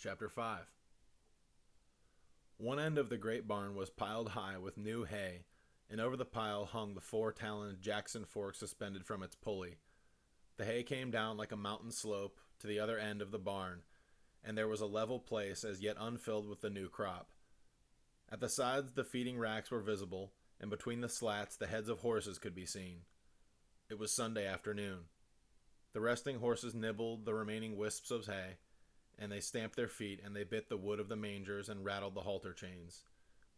Chapter 5. One end of the great barn was piled high with new hay, and over the pile hung the four-taloned Jackson fork suspended from its pulley. The hay came down like a mountain slope to the other end of the barn, and there was a level place as yet unfilled with the new crop. At the sides the feeding racks were visible, and between the slats the heads of horses could be seen. It was Sunday afternoon. The resting horses nibbled the remaining wisps of hay, and they stamped their feet, and they bit the wood of the mangers and rattled the halter chains.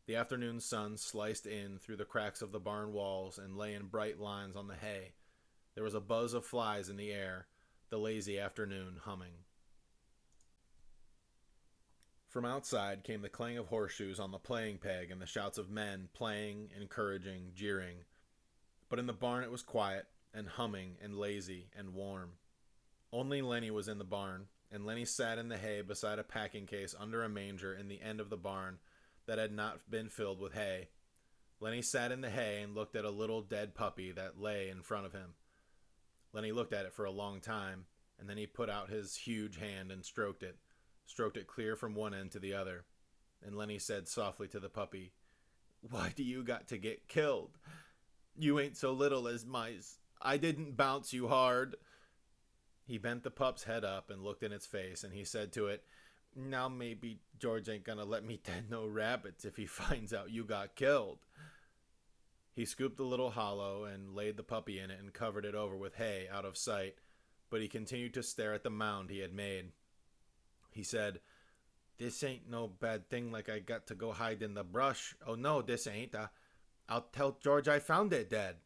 The afternoon sun sliced in through the cracks of the barn walls and lay in bright lines on the hay. There was a buzz of flies in the air, the lazy afternoon humming. From outside came the clang of horseshoes on the playing peg and the shouts of men playing, encouraging, jeering. But in the barn it was quiet and humming and lazy and warm. Only Lennie was in the barn, and Lennie sat in the hay beside a packing case under a manger in the end of the barn that had not been filled with hay. Lennie sat in the hay and looked at a little dead puppy that lay in front of him. Lennie looked at it for a long time, and then he put out his huge hand and stroked it clear from one end to the other. And Lennie said softly to the puppy, "Why do you got to get killed? You ain't so little as mice. I didn't bounce you hard." He bent the pup's head up and looked in its face, and he said to it, "Now maybe George ain't gonna let me tend no rabbits if he finds out you got killed." He scooped the little hollow and laid the puppy in it and covered it over with hay out of sight, but he continued to stare at the mound he had made. He said, "This ain't no bad thing like I got to go hide in the brush. Oh no, this ain't. I'll tell George I found it dead."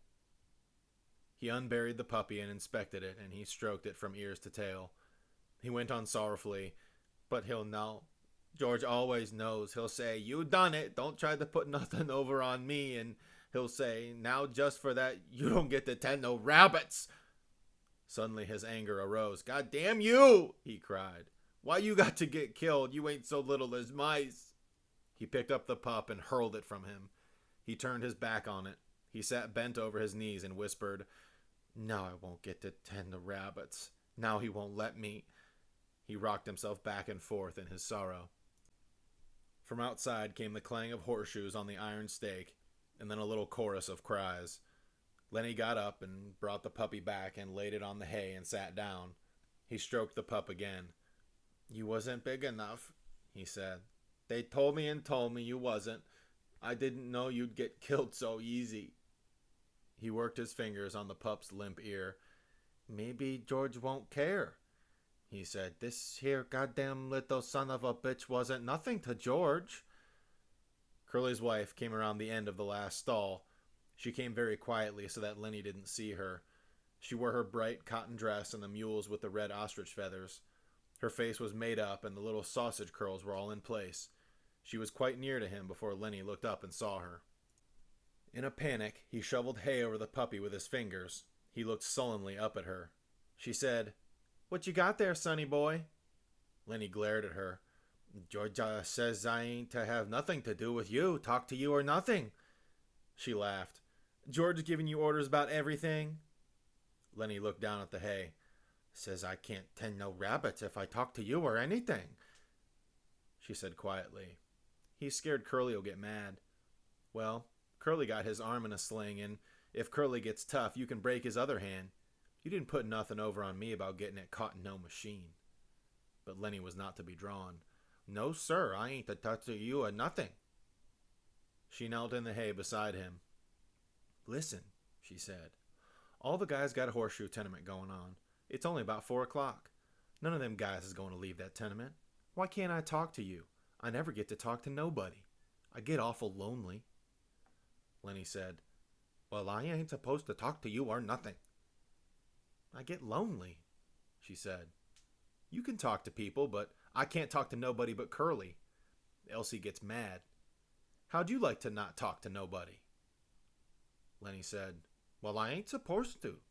He unburied the puppy and inspected it, and he stroked it from ears to tail. He went on sorrowfully, "But he'll know. George always knows. He'll say, 'You done it. Don't try to put nothing over on me.' And he'll say, 'Now just for that, you don't get to tend no rabbits.'" Suddenly his anger arose. "God damn you!" he cried. "Why you got to get killed? You ain't so little as mice." He picked up the pup and hurled it from him. He turned his back on it. He sat bent over his knees and whispered, "Now I won't get to tend the rabbits. Now he won't let me." He rocked himself back and forth in his sorrow. From outside came the clang of horseshoes on the iron stake, and then a little chorus of cries. Lennie got up and brought the puppy back and laid it on the hay and sat down. He stroked the pup again. "You wasn't big enough," he said. "They told me you wasn't. I didn't know you'd get killed so easy." He worked his fingers on the pup's limp ear. "Maybe George won't care," he said. "This here goddamn little son of a bitch wasn't nothing to George." Curley's wife came around the end of the last stall. She came very quietly so that Lennie didn't see her. She wore her bright cotton dress and the mules with the red ostrich feathers. Her face was made up and the little sausage curls were all in place. She was quite near to him before Lennie looked up and saw her. In a panic, he shoveled hay over the puppy with his fingers. He looked sullenly up at her. She said, "What you got there, sonny boy?" Lennie glared at her. "George says I ain't to have nothing to do with you, talk to you or nothing." She laughed. "George giving you orders about everything?" Lennie looked down at the hay. "Says I can't tend no rabbits if I talk to you or anything." She said quietly, "He's scared Curley'll get mad." "Well, Curley got his arm in a sling, and if Curley gets tough, you can break his other hand. You didn't put nothing over on me about getting it caught in no machine." But Lennie was not to be drawn. "No, sir, I ain't to touch you or nothing." She knelt in the hay beside him. "Listen," she said. "All the guys got a horseshoe tenement going on. It's only about 4 o'clock. None of them guys is going to leave that tenement. Why can't I talk to you? I never get to talk to nobody. I get awful lonely." Lennie said, "Well, I ain't supposed to talk to you or nothing." "I get lonely," she said. "You can talk to people, but I can't talk to nobody but Curley. Elsie gets mad. How'd you like to not talk to nobody?" Lennie said, "Well, I ain't supposed to.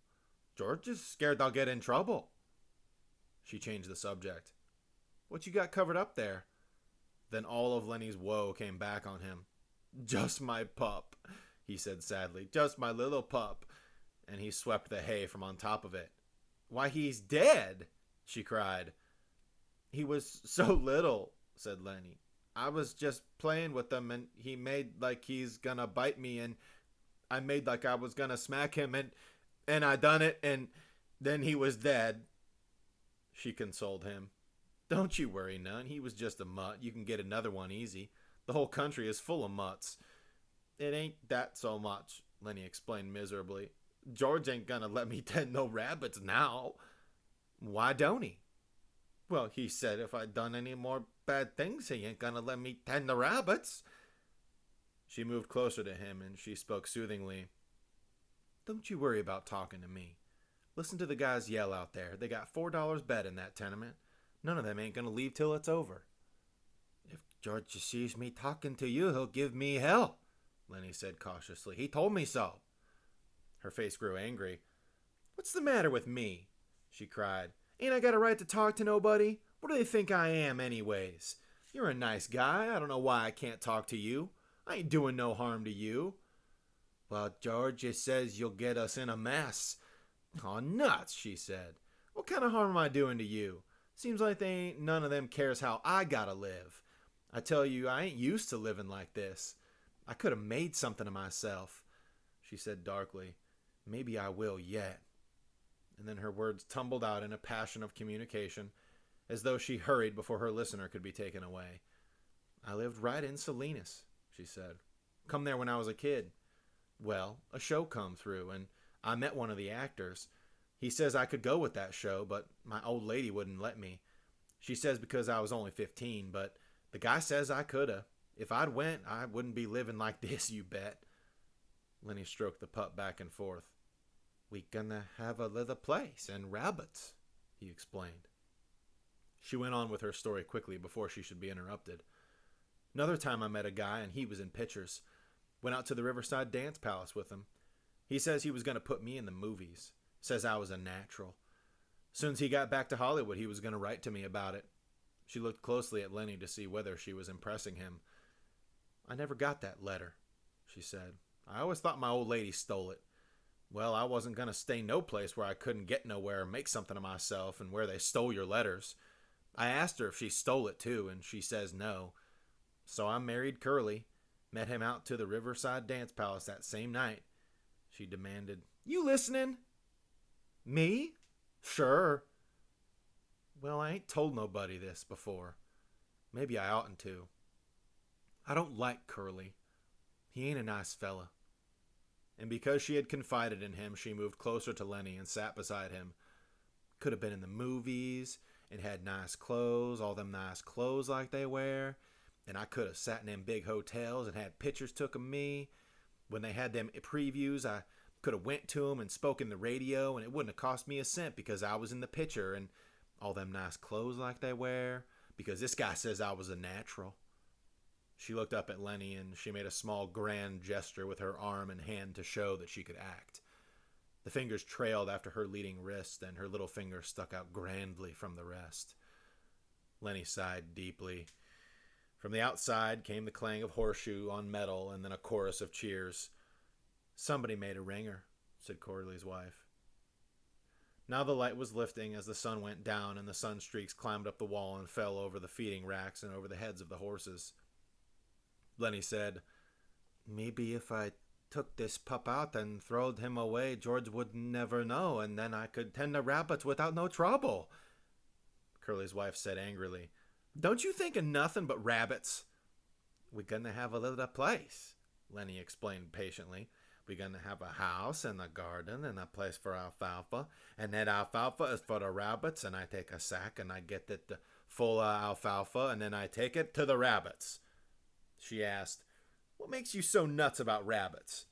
George is scared I'll get in trouble." She changed the subject. "What you got covered up there?" Then all of Lennie's woe came back on him. "Just my pup," he said sadly. "Just my little pup." And he swept the hay from on top of it. "Why, he's dead!" she cried. He was so little, said Lennie. I was just playing with him and he made like he's gonna bite me and I made like I was gonna smack him and I done it and then he was dead. She consoled him. Don't you worry none. He was just a mutt. You can get another one easy. The whole country is full of mutts. It ain't that so much, Lennie explained miserably. George ain't gonna let me tend no rabbits now. Why don't he? Well, he said if I'd done any more bad things, he ain't gonna let me tend the rabbits. She moved closer to him and she spoke soothingly. Don't you worry about talking to me. Listen to the guys yell out there. They got $4 bet in that tenement. None of them ain't gonna leave till it's over. If George sees me talking to you, he'll give me hell, Lennie said cautiously. He told me so. Her face grew angry. What's the matter with me? She cried. Ain't I got a right to talk to nobody? What do they think I am anyways? You're a nice guy. I don't know why I can't talk to you. I ain't doing no harm to you. Well, George just says you'll get us in a mess. Oh, nuts, she said. What kind of harm am I doing to you? Seems like they ain't none of them cares how I gotta live. I tell you, I ain't used to living like this. I could have made something of myself, she said darkly. Maybe I will yet. And then her words tumbled out in a passion of communication, as though she hurried before her listener could be taken away. I lived right in Salinas, she said. Come there when I was a kid. Well, a show come through, and I met one of the actors. He says I could go with that show, but my old lady wouldn't let me. She says because I was only 15, but the guy says I coulda. If I'd went, I wouldn't be living like this, you bet. Lennie stroked the pup back and forth. We gonna have a little place and rabbits, he explained. She went on with her story quickly before she should be interrupted. Another time I met a guy and he was in pictures. Went out to the Riverside Dance Palace with him. He says he was going to put me in the movies. Says I was a natural. Soon as he got back to Hollywood, he was going to write to me about it. She looked closely at Lennie to see whether she was impressing him. I never got that letter, she said. I always thought my old lady stole it. Well, I wasn't going to stay no place where I couldn't get nowhere and make something of myself and where they stole your letters. I asked her if she stole it too, and she says no. So I married Curley, met him out to the Riverside Dance Palace that same night. She demanded, You listening? Me? Sure. Well, I ain't told nobody this before. Maybe I oughtn't to. I don't like Curley. He ain't a nice fella. And because she had confided in him, she moved closer to Lennie and sat beside him. Could have been in the movies and had nice clothes, all them nice clothes like they wear. And I could have sat in them big hotels and had pictures took of me. When they had them previews, I could have went to them and spoke in the radio, and it wouldn't have cost me a cent because I was in the picture and all them nice clothes like they wear, because this guy says I was a natural. She looked up at Lennie and she made a small grand gesture with her arm and hand to show that she could act. The fingers trailed after her leading wrist and her little finger stuck out grandly from the rest. Lennie sighed deeply. From the outside came the clang of horseshoe on metal and then a chorus of cheers. Somebody made a ringer, said Curley's wife. Now the light was lifting as the sun went down and the sun streaks climbed up the wall and fell over the feeding racks and over the heads of the horses. Lennie said, Maybe if I took this pup out and throwed him away, George would never know, and then I could tend the rabbits without no trouble. Curley's wife said angrily, Don't you think of nothing but rabbits? We're gonna have a little place, Lennie explained patiently. We're gonna have a house and a garden and a place for alfalfa, and that alfalfa is for the rabbits, and I take a sack and I get it full of alfalfa, and then I take it to the rabbits. She asked, What makes you so nuts about rabbits?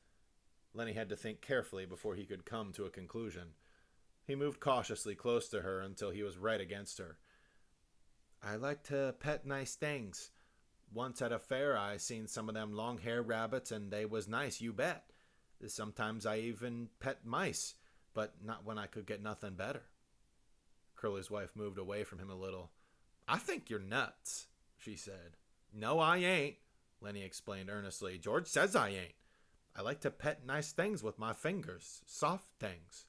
Lennie had to think carefully before he could come to a conclusion. He moved cautiously close to her until he was right against her. I like to pet nice things. Once at a fair I seen some of them long-haired rabbits, and they was nice, you bet. Sometimes I even pet mice, but not when I could get nothing better. Curley's wife moved away from him a little. I think you're nuts, she said. No, I ain't, Lennie explained earnestly. George says I ain't. I like to pet nice things with my fingers, soft things.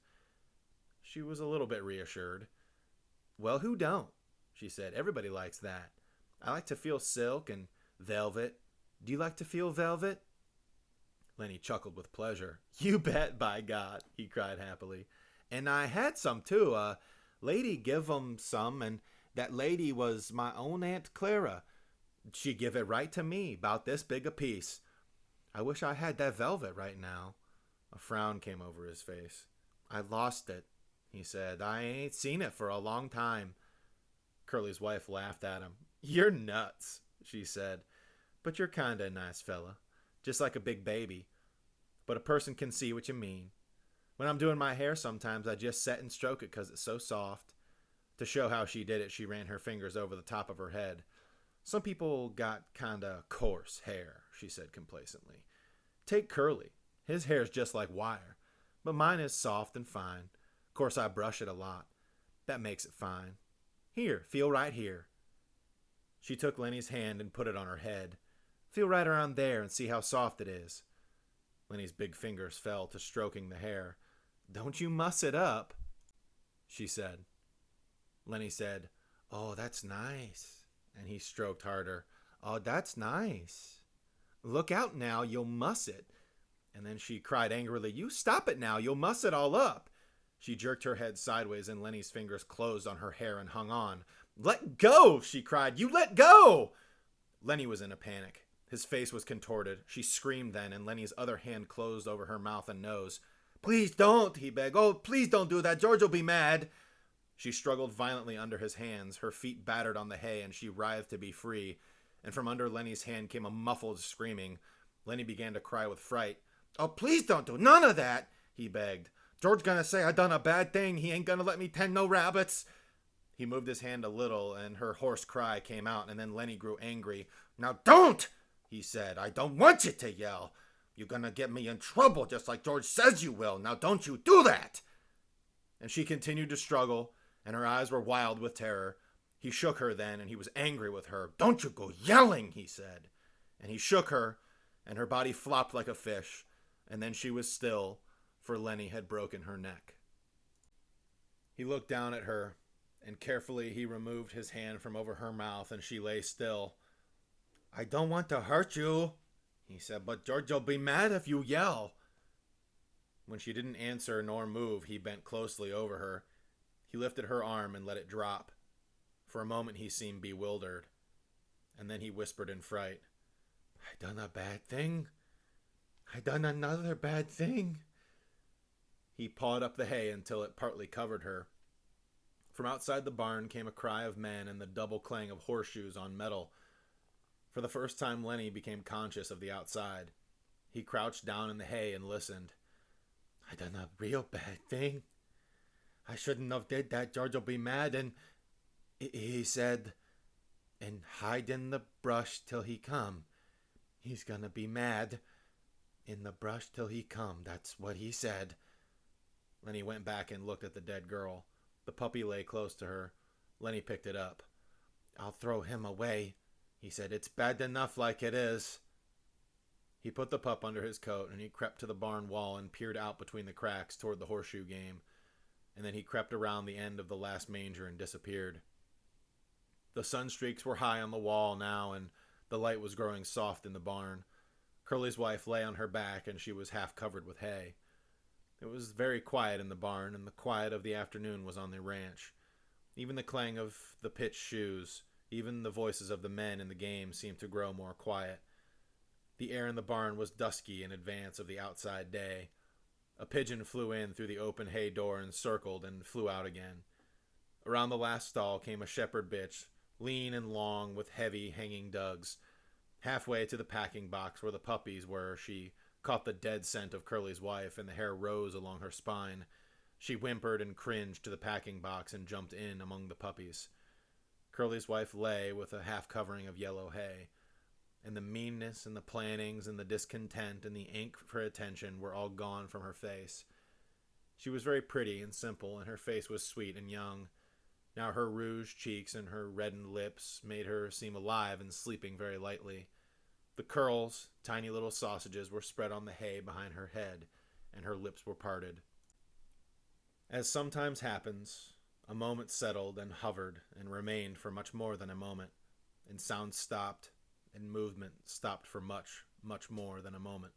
She was a little bit reassured. Well, who don't? she said. Everybody likes that. I like to feel silk and velvet. Do you like to feel velvet? Lennie chuckled with pleasure. You bet, by God, he cried happily. And I had some, too. A lady give 'em some, and that lady was my own Aunt Clara. She give it right to me, about this big a piece. I wish I had that velvet right now. A frown came over his face. I lost it, he said. I ain't seen it for a long time. Curly's wife laughed at him. You're nuts, she said. But you're kinda a nice fella. Just like a big baby. But a person can see what you mean. When I'm doing my hair sometimes I just set and stroke it 'cause it's so soft. To show how she did it, she ran her fingers over the top of her head. Some people got kinda coarse hair, she said complacently. Take Curly. His hair's just like wire. But mine is soft and fine. Of course I brush it a lot. That makes it fine. Here, feel right here. She took Lennie's hand and put it on her head. Feel right around there and see how soft it is. Lennie's big fingers fell to stroking the hair. Don't you muss it up, she said. Lennie said, Oh, that's nice. And he stroked harder. Oh, that's nice. Look out now, you'll muss it. And then she cried angrily, You stop it now, you'll muss it all up. She jerked her head sideways and Lennie's fingers closed on her hair and hung on. Let go, she cried. You let go! Lennie was in a panic. His face was contorted. She screamed then, and Lennie's other hand closed over her mouth and nose. Please don't, he begged. Oh, please don't do that. George will be mad. She struggled violently under his hands. Her feet battered on the hay, and she writhed to be free. And from under Lennie's hand came a muffled screaming. Lennie began to cry with fright. Oh, please don't do none of that, he begged. George gonna say I done a bad thing. He ain't gonna let me tend no rabbits. He moved his hand a little, and her hoarse cry came out, and then Lennie grew angry. Now don't, he said. I don't want you to yell. You're gonna get me in trouble just like George says you will. Now don't you do that. And she continued to struggle, and her eyes were wild with terror. He shook her then, and he was angry with her. Don't you go yelling, he said. And he shook her, and her body flopped like a fish, and then she was still, for Lennie had broken her neck. He looked down at her, and carefully he removed his hand from over her mouth, and she lay still. I don't want to hurt you, he said, but George'll be mad if you yell. When she didn't answer nor move, he bent closely over her. He lifted her arm and let it drop. For a moment he seemed bewildered, and then he whispered in fright, I done a bad thing. I done another bad thing. He pawed up the hay until it partly covered her. From outside the barn came a cry of men and the double clang of horseshoes on metal. For the first time Lennie became conscious of the outside. He crouched down in the hay and listened. I done a real bad thing. I shouldn't have did that. George'll be mad, and he said, and hide in the brush till he come. He's gonna be mad. In the brush till he come. That's what he said. Lennie went back and looked at the dead girl. The puppy lay close to her. Lennie picked it up. I'll throw him away, he said. It's bad enough like it is. He put the pup under his coat, and he crept to the barn wall and peered out between the cracks toward the horseshoe game. And then he crept around the end of the last manger and disappeared. The sunstreaks were high on the wall now, and the light was growing soft in the barn. Curly's wife lay on her back, and she was half covered with hay. It was very quiet in the barn, and the quiet of the afternoon was on the ranch. Even the clang of the pitched shoes, even the voices of the men in the game seemed to grow more quiet. The air in the barn was dusky in advance of the outside day. A pigeon flew in through the open hay door and circled and flew out again. Around the last stall came a shepherd bitch, lean and long with heavy hanging dugs. Halfway to the packing box where the puppies were, she caught the dead scent of Curly's wife, and the hair rose along her spine. She whimpered and cringed to the packing box and jumped in among the puppies. Curly's wife lay with a half covering of yellow hay, and the meanness and the plannings and the discontent and the ink for attention were all gone from her face. She was very pretty and simple, and her face was sweet and young. Now her rouged cheeks and her reddened lips made her seem alive and sleeping very lightly. The curls, tiny little sausages, were spread on the hay behind her head, and her lips were parted. As sometimes happens, A moment settled and hovered and remained for much more than a moment, and sound stopped, and movement stopped for much, much more than a moment.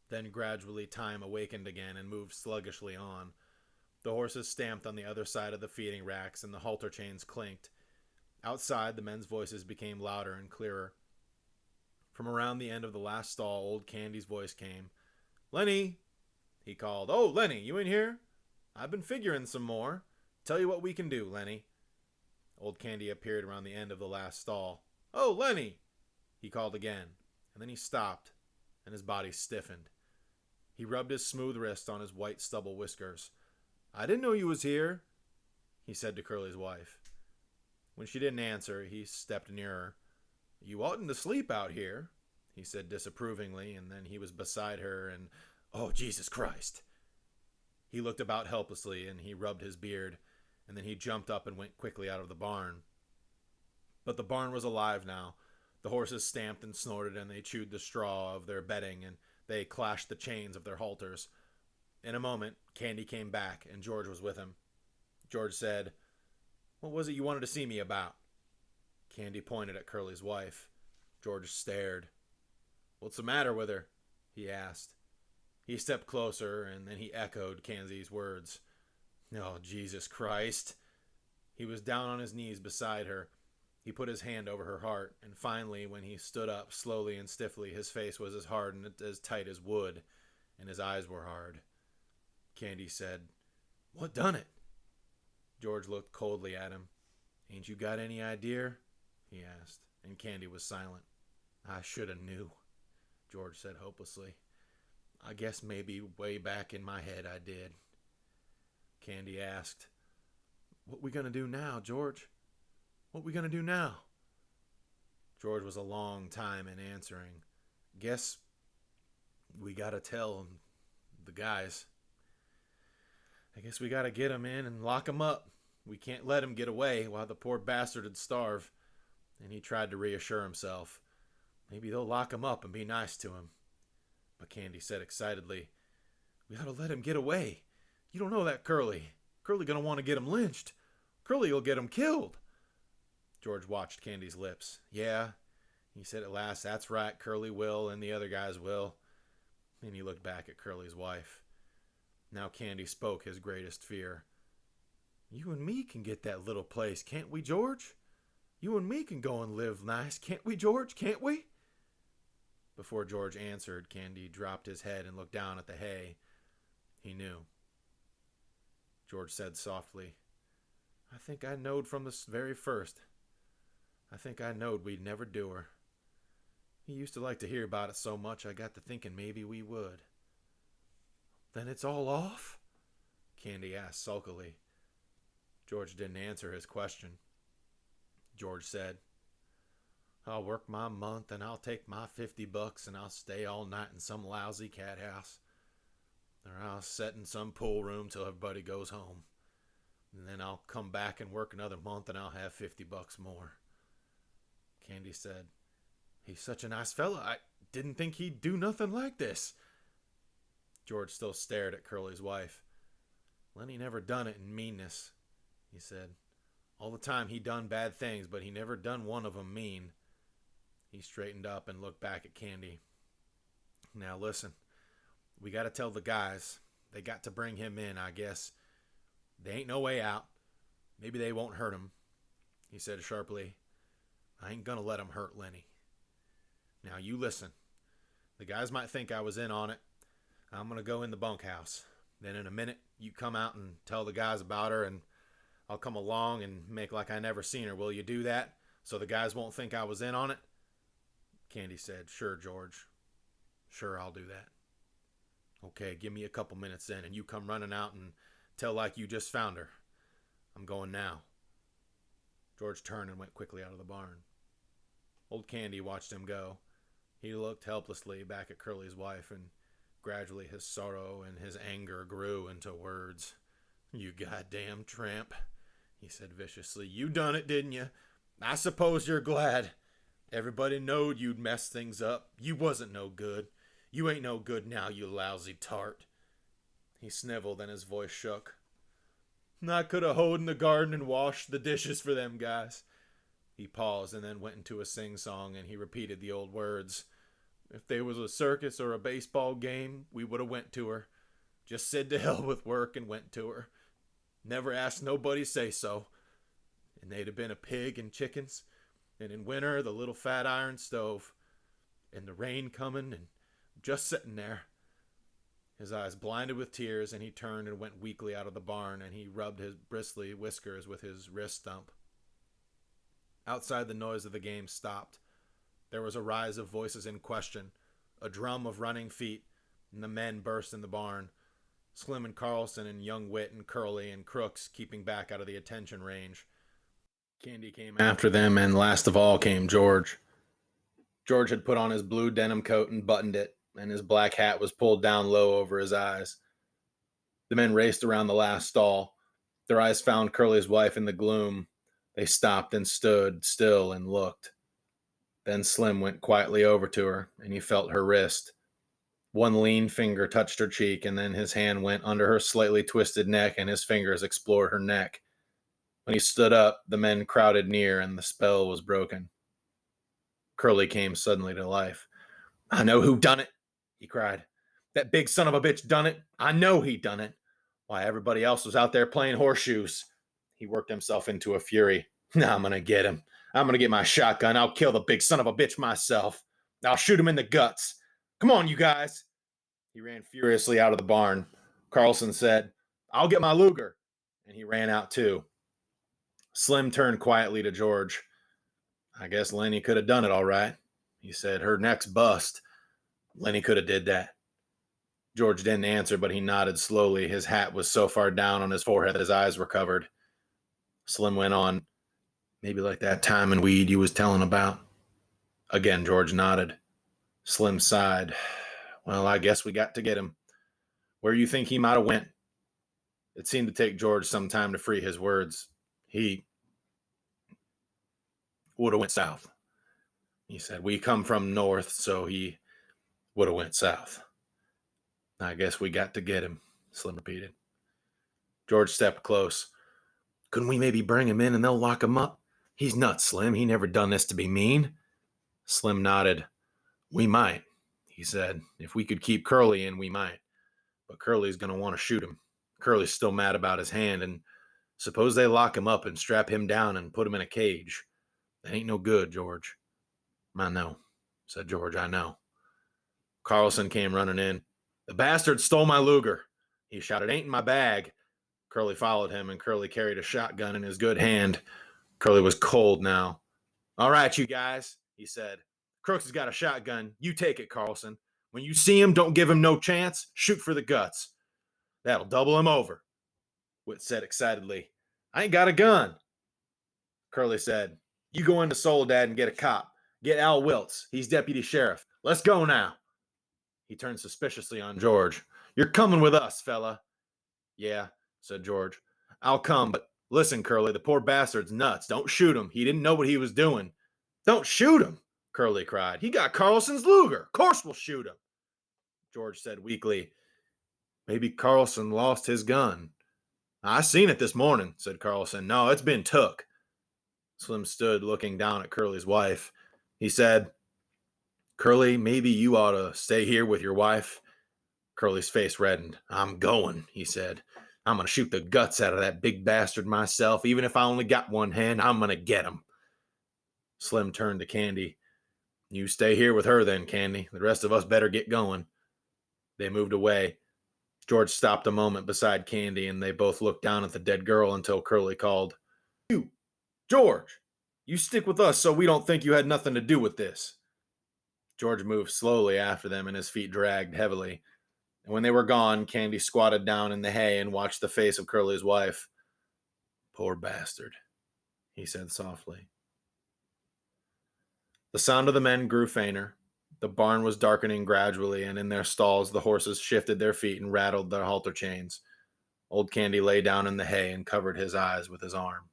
Then gradually time awakened again and moved sluggishly on. The horses stamped on the other side of the feeding racks, and the halter chains clinked. Outside, the men's voices became louder and clearer. From around the end of the last stall, old Candy's voice came. "Lennie!" he called. "Oh, Lennie, you in here? I've been figuring some more. Tell you what we can do, Lennie." Old Candy appeared around the end of the last stall. "Oh, Lennie!" he called again, and then he stopped, and his body stiffened. He rubbed his smooth wrist on his white stubble whiskers. "I didn't know you was here," he said to Curley's wife. When she didn't answer, he stepped nearer. "You oughtn't to sleep out here," he said disapprovingly, and then he was beside her, and "Oh, Jesus Christ!" He looked about helplessly, and he rubbed his beard, and then he jumped up and went quickly out of the barn. But the barn was alive now. The horses stamped and snorted, and they chewed the straw of their bedding, and they clashed the chains of their halters. In a moment, Candy came back, and George was with him. George said, "What was it you wanted to see me about?" Candy pointed at Curley's wife. George stared. "What's the matter with her?" he asked. He stepped closer, and then he echoed Candy's words. "Oh, Jesus Christ." He was down on his knees beside her. He put his hand over her heart, and finally, when he stood up slowly and stiffly, his face was as hard and as tight as wood, and his eyes were hard. Candy said, "What done it?" George looked coldly at him. "Ain't you got any idea?" he asked, and Candy was silent. "I shoulda knew," George said hopelessly. "I guess maybe way back in my head I did." Candy asked, "What we gonna do now, George? What we gonna do now?" George was a long time in answering. "Guess we gotta tell the guys. I guess we gotta get 'em in and lock 'em up. We can't let 'em get away while the poor bastard'd starve." And he tried to reassure himself. "Maybe they'll lock 'em up and be nice to him." But Candy said excitedly, "We ought to let him get away. You don't know that Curley. Curley gonna want to get him lynched. Curley will get him killed." George watched Candy's lips. "Yeah," he said at last, "that's right. Curley will, and the other guys will." And he looked back at Curley's wife. Now Candy spoke his greatest fear. "You and me can get that little place, can't we, George? You and me can go and live nice, can't we, George? Can't we?" Before George answered, Candy dropped his head and looked down at the hay. He knew. George said softly, "I think I knowed from the very first. I think I knowed we'd never do her. He used to like to hear about it so much I got to thinking maybe we would." "Then it's all off?" Candy asked sulkily. George didn't answer his question. George said, "I'll work my month, and I'll take my $50, and I'll stay all night in some lousy cat house. Or I'll sit in some pool room till everybody goes home. And then I'll come back and work another month, and I'll have $50 more." Candy said, "He's such a nice fella. I didn't think he'd do nothing like this." George still stared at Curley's wife. "Lennie never done it in meanness," he said. "All the time he done bad things, but he never done one of 'em mean." He straightened up and looked back at Candy. "Now listen, we got to tell the guys. They got to bring him in, I guess. There ain't no way out. Maybe they won't hurt him," he said sharply. "I ain't gonna let 'em hurt Lennie. Now you listen. The guys might think I was in on it. I'm gonna go in the bunkhouse. Then in a minute you come out and tell the guys about her, and I'll come along and make like I never seen her. Will you do that, so the guys won't think I was in on it?" Candy said, "Sure, George. Sure, I'll do that." "Okay, give me a couple minutes then, and you come running out and tell like you just found her. I'm going now." George turned and went quickly out of the barn. Old Candy watched him go. He looked helplessly back at Curley's wife, and gradually his sorrow and his anger grew into words. "You goddamn tramp," he said viciously. "You done it, didn't you? I suppose you're glad. Everybody knowed you'd mess things up. You wasn't no good. You ain't no good now, you lousy tart." He sniveled and his voice shook. I could have hoed in the garden and washed the dishes for them guys. He paused and then went into a sing-song, and he repeated the old words. If there was a circus or a baseball game, we would have went to her. Just said to hell with work and went to her. Never asked nobody say so. And they'd have been a pig and chickens, and in winter the little fat iron stove, and the rain coming and just sitting there. His eyes blinded with tears, and he turned and went weakly out of the barn, and he rubbed his bristly whiskers with his wrist stump. Outside, the noise of the game stopped. There was a rise of voices in question, a drum of running feet, and the men burst in the barn. Slim and Carlson and young Wit and Curley and Crooks keeping back out of the attention range. Candy came after them, and last of all came George. George had put on his blue denim coat and buttoned it, and his black hat was pulled down low over his eyes. The men raced around the last stall. Their eyes found Curly's wife in the gloom. They stopped and stood still and looked. Then Slim went quietly over to her, and he felt her wrist. One lean finger touched her cheek, and then his hand went under her slightly twisted neck, and his fingers explored her neck. When he stood up, the men crowded near, and the spell was broken. Curly came suddenly to life. I know who done it, he cried. That big son of a bitch done it. I know he done it. Why, everybody else was out there playing horseshoes. He worked himself into a fury. Now I'm going to get him. I'm going to get my shotgun. I'll kill the big son of a bitch myself. I'll shoot him in the guts. Come on, you guys. He ran furiously out of the barn. Carlson said, I'll get my Luger. And he ran out too. Slim turned quietly to George. I guess Lennie could have done it all right. He said, her neck's bust. Lennie could have did that. George didn't answer, but he nodded slowly. His hat was so far down on his forehead that his eyes were covered. Slim went on, maybe like that time in weed you was telling about. Again, George nodded. Slim sighed. Well, I guess we got to get him. Where you think he might have went? It seemed to take George some time to free his words. He would have went south. He said, we come from north, so he would have went south. I guess we got to get him, Slim repeated. George stepped close. Couldn't we maybe bring him in and they'll lock him up? He's nuts, Slim. He never done this to be mean. Slim nodded. We might, he said. If we could keep Curley in, we might. But Curley's going to want to shoot him. Curley's still mad about his hand, and suppose they lock him up and strap him down and put him in a cage. That ain't no good, George. I know, said George, I know. Carlson came running in. The bastard stole my Luger, he shouted. Ain't in my bag. Curley followed him, and Curley carried a shotgun in his good hand. Curley was cold now. All right, you guys, he said. Crooks has got a shotgun. You take it, Carlson. When you see him, don't give him no chance. Shoot for the guts. That'll double him over, Whit said excitedly. I ain't got a gun. Curley said, you go into Soledad and get a cop. Get Al Wiltz. He's deputy sheriff. Let's go now. He turned suspiciously on George. You're coming with us, fella. Yeah, said George. I'll come, but listen, Curley, the poor bastard's nuts. Don't shoot him. He didn't know what he was doing. Don't shoot him, Curley cried. He got Carlson's Luger. Of course we'll shoot him. George said weakly, maybe Carlson lost his gun. I seen it this morning, said Carlson. No, it's been took. Slim stood looking down at Curley's wife. He said, Curley, maybe you ought to stay here with your wife. Curley's face reddened. I'm going, he said. I'm going to shoot the guts out of that big bastard myself. Even if I only got one hand, I'm going to get him. Slim turned to Candy. You stay here with her then, Candy. The rest of us better get going. They moved away. George stopped a moment beside Candy, and they both looked down at the dead girl until Curley called, You, George, you stick with us so we don't think you had nothing to do with this. George moved slowly after them, and his feet dragged heavily. And when they were gone, Candy squatted down in the hay and watched the face of Curley's wife. Poor bastard, he said softly. The sound of the men grew fainter. The barn was darkening gradually, and in their stalls the horses shifted their feet and rattled their halter chains. Old Candy lay down in the hay and covered his eyes with his arm.